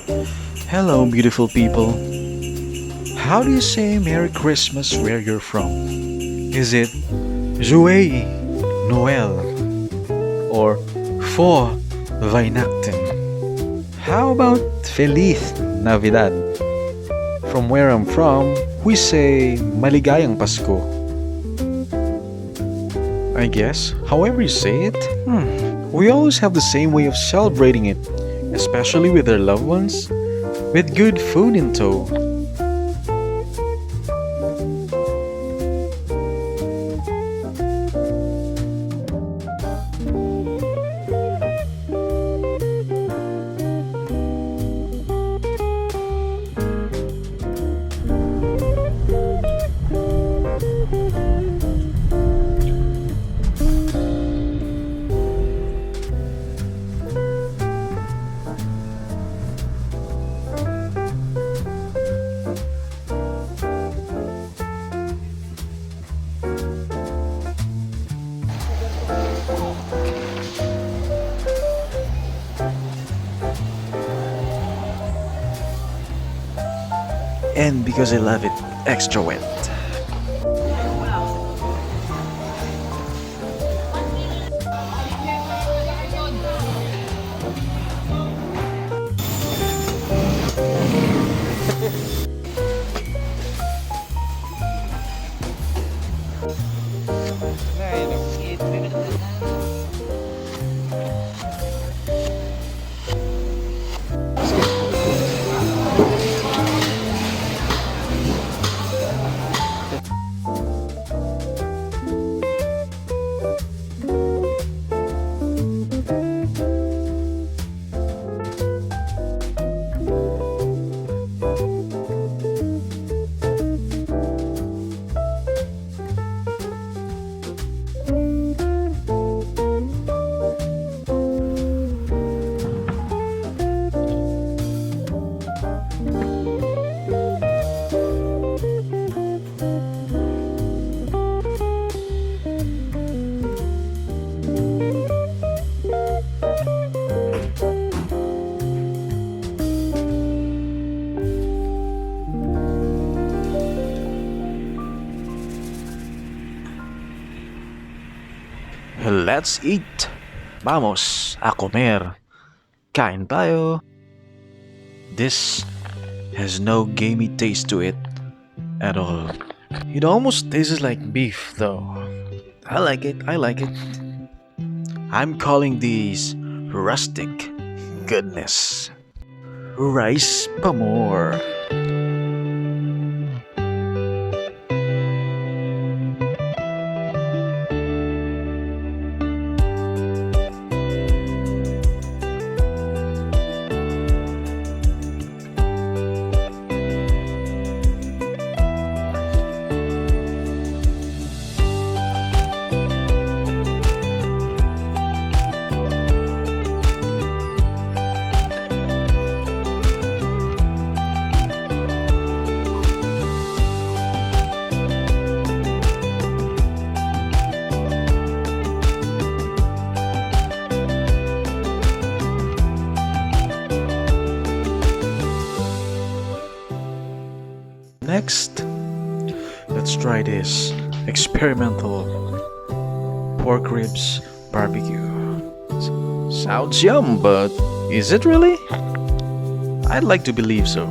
Hello, beautiful people. How do you say Merry Christmas where you're from? Is it Joyeux Noel or For Weihnachten? How about Feliz Navidad? From where I'm from, we say Maligayang Pasko. I guess, however you say it, we always have the same way of celebrating it, especially with our loved ones, with good food in tow. And because I love it extra wet. Let's eat! Vamos a comer! Kain tayo! This has no gamey taste to it at all. It almost tastes like beef though. I like it, I like it. I'm calling these rustic goodness. Rice pa more. Next, let's try this experimental pork ribs barbecue. Sounds yum, but is it really? I'd like to believe so.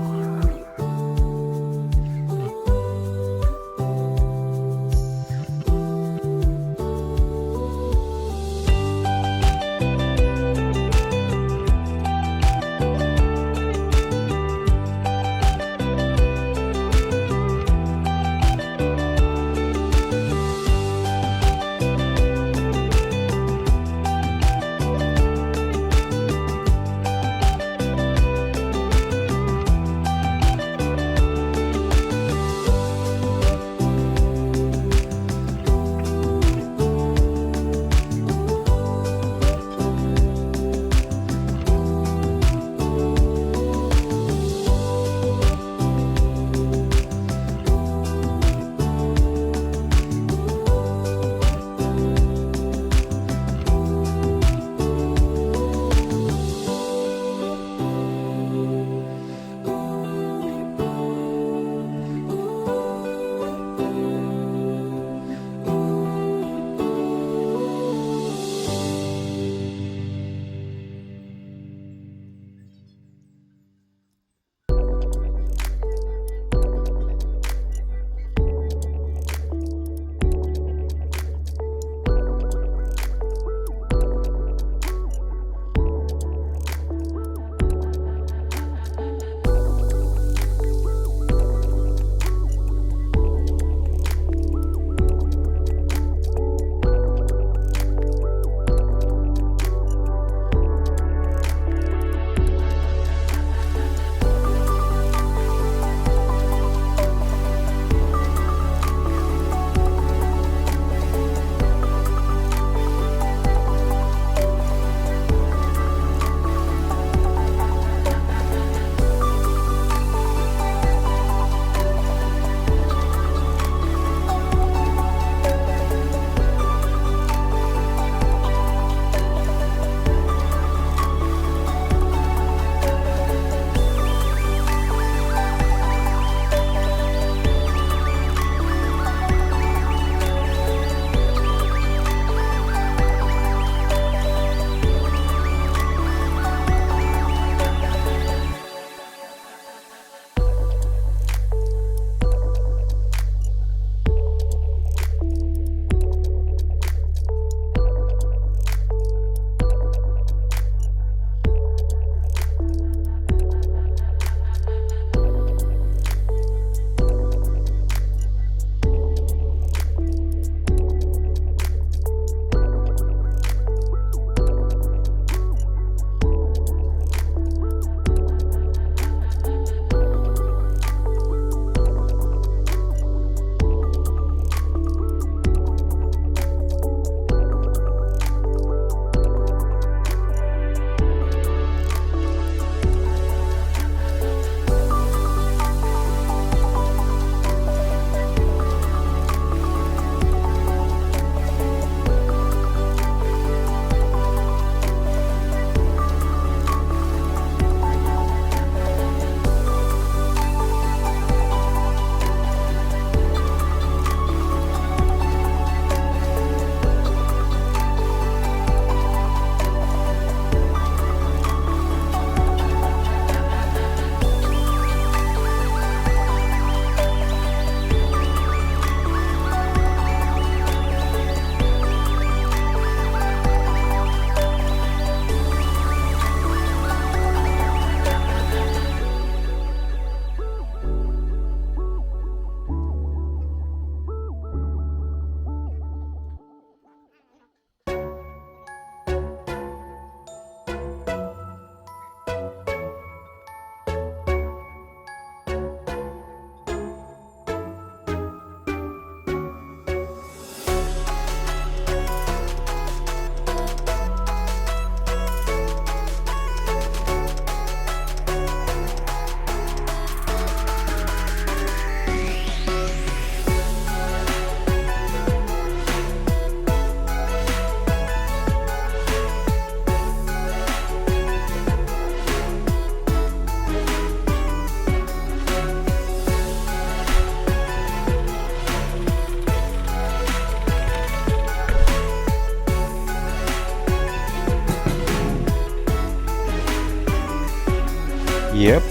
Yep,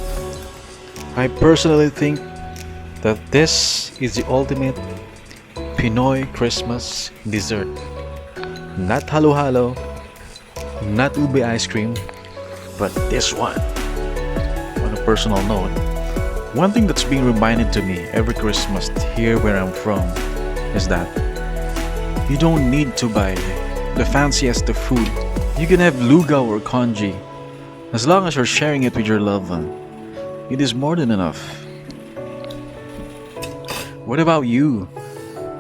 I personally think that this is the ultimate Pinoy Christmas dessert. Not halo-halo, not ube ice cream, but this one. On a personal note, one thing that's being reminded to me every Christmas here where I'm from is that you don't need to buy the fanciest of food. You can have lugaw or congee. As long as you're sharing it with your loved one, it is more than enough. What about you?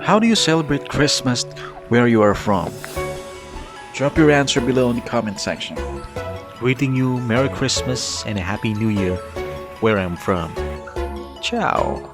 How do you celebrate Christmas where you are from? Drop your answer below in the comment section. Greeting you Merry Christmas and a Happy New Year where I'm from. Ciao!